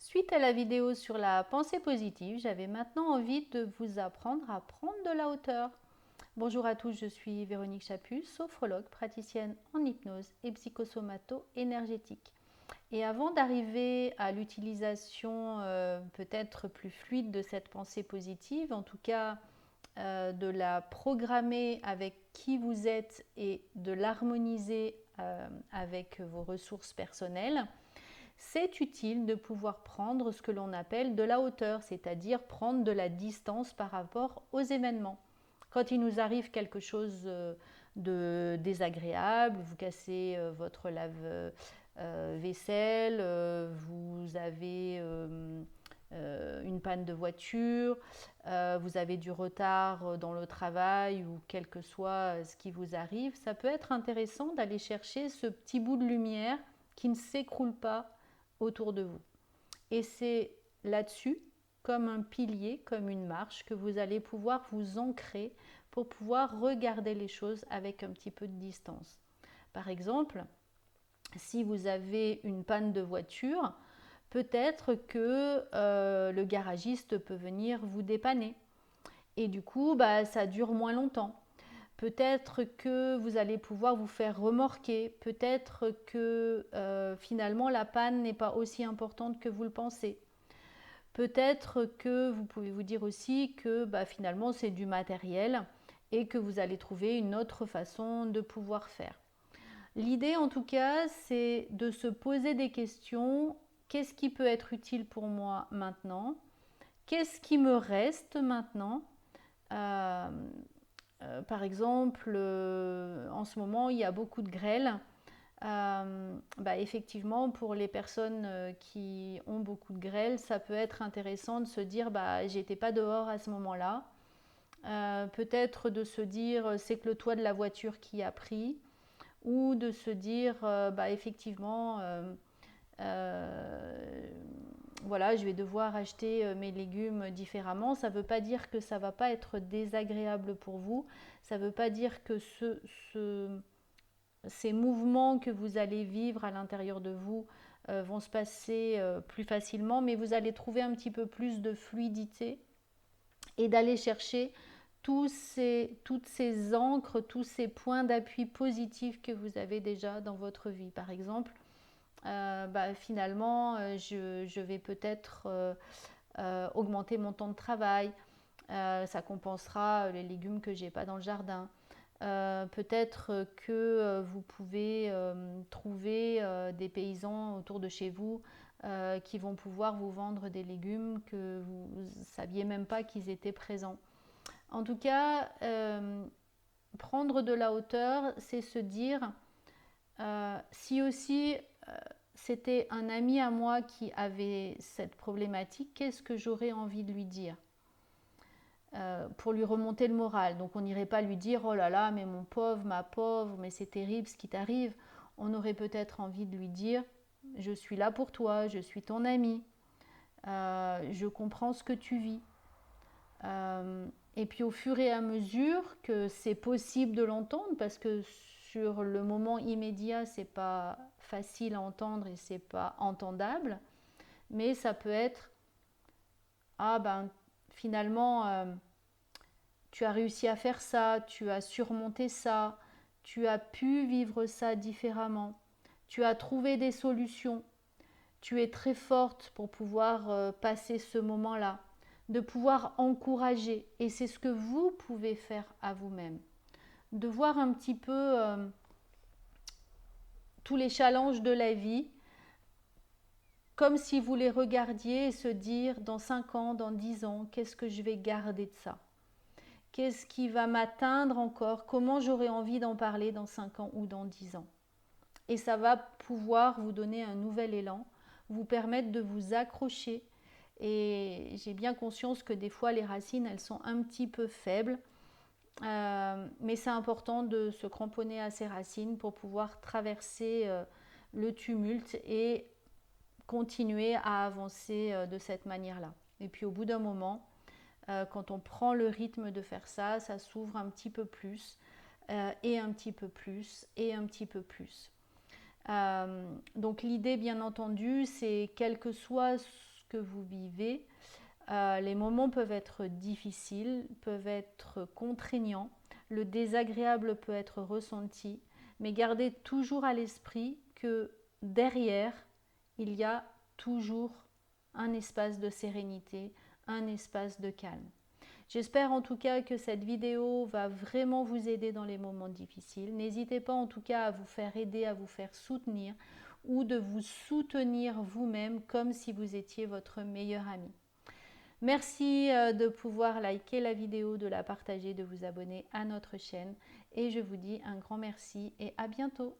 Suite à la vidéo sur la pensée positive, j'avais maintenant envie de vous apprendre à prendre de la hauteur. Bonjour à tous, je suis Véronique Chaput, sophrologue, praticienne en hypnose et psychosomato-énergétique. Et avant d'arriver à l'utilisation peut-être plus fluide de cette pensée positive, en tout cas de la programmer avec qui vous êtes et de l'harmoniser avec vos ressources personnelles, c'est utile de pouvoir prendre ce que l'on appelle de la hauteur, c'est-à-dire prendre de la distance par rapport aux événements. Quand il nous arrive quelque chose de désagréable, vous cassez votre lave-vaisselle, vous avez une panne de voiture, vous avez du retard dans le travail ou quel que soit ce qui vous arrive, ça peut être intéressant d'aller chercher ce petit bout de lumière qui ne s'écroule pas autour de vous. Et c'est là-dessus, comme un pilier, comme une marche, que vous allez pouvoir vous ancrer pour pouvoir regarder les choses avec un petit peu de distance. Par exemple, si vous avez une panne de voiture, peut-être que le garagiste peut venir vous dépanner. Et du coup, ça dure moins longtemps. Peut-être que vous allez pouvoir vous faire remorquer. Peut-être que finalement la panne n'est pas aussi importante que vous le pensez. Peut-être que vous pouvez vous dire aussi que finalement c'est du matériel et que vous allez trouver une autre façon de pouvoir faire. L'idée en tout cas, c'est de se poser des questions. Qu'est-ce qui peut être utile pour moi maintenant? Qu'est-ce qui me reste maintenant? Euh, Par exemple, en ce moment, il y a beaucoup de grêle. Effectivement, pour les personnes qui ont beaucoup de grêle, ça peut être intéressant de se dire j'étais pas dehors à ce moment-là. Peut-être de se dire c'est que le toit de la voiture qui a pris, ou de se dire effectivement euh, voilà, je vais devoir acheter mes légumes différemment. Ça ne veut pas dire que ça ne va pas être désagréable pour vous. Ça ne veut pas dire que ces mouvements que vous allez vivre à l'intérieur de vous vont se passer plus facilement, mais vous allez trouver un petit peu plus de fluidité et d'aller chercher toutes ces ancres, tous ces points d'appui positifs que vous avez déjà dans votre vie. Par exemple, finalement, je vais peut-être augmenter mon temps de travail. Ça compensera les légumes que j'ai pas dans le jardin. Peut-être que vous pouvez trouver des paysans autour de chez vous qui vont pouvoir vous vendre des légumes que vous ne saviez même pas qu'ils étaient présents. En tout cas, prendre de la hauteur, c'est se dire si aussi c'était un ami à moi qui avait cette problématique, qu'est-ce que j'aurais envie de lui dire pour lui remonter le moral. Donc on n'irait pas lui dire oh là là, mais mon pauvre, ma pauvre, mais c'est terrible ce qui t'arrive. On aurait peut-être envie de lui dire je suis là pour toi, je suis ton ami, je comprends ce que tu vis. Et puis au fur et à mesure que c'est possible de l'entendre, parce que sur le moment immédiat, c'est pas facile à entendre et c'est pas entendable, mais ça peut être ah finalement tu as réussi à faire ça, tu as surmonté ça, tu as pu vivre ça différemment, tu as trouvé des solutions, tu es très forte pour pouvoir passer ce moment-là, de pouvoir encourager. Et c'est ce que vous pouvez faire à vous-même. De voir un petit peu tous les challenges de la vie comme si vous les regardiez et se dire dans 5 ans, dans 10 ans, qu'est-ce que je vais garder de ça? Qu'est-ce qui va m'atteindre encore? Comment j'aurai envie d'en parler dans 5 ans ou dans 10 ans? Et ça va pouvoir vous donner un nouvel élan, vous permettre de vous accrocher. Et j'ai bien conscience que des fois les racines elles sont un petit peu faibles, mais c'est important de se cramponner à ces racines pour pouvoir traverser le tumulte et continuer à avancer de cette manière-là. Et puis au bout d'un moment, quand on prend le rythme de faire ça, ça s'ouvre un petit peu plus, et un petit peu plus, et un petit peu plus. Donc l'idée, bien entendu, c'est quel que soit que vous vivez. Les moments peuvent être difficiles, peuvent être contraignants, le désagréable peut être ressenti, mais gardez toujours à l'esprit que derrière, il y a toujours un espace de sérénité, un espace de calme. J'espère en tout cas que cette vidéo va vraiment vous aider dans les moments difficiles. N'hésitez pas en tout cas à vous faire aider, à vous faire soutenir ou de vous soutenir vous-même comme si vous étiez votre meilleur ami. Merci de pouvoir liker la vidéo, de la partager, de vous abonner à notre chaîne et je vous dis un grand merci et à bientôt.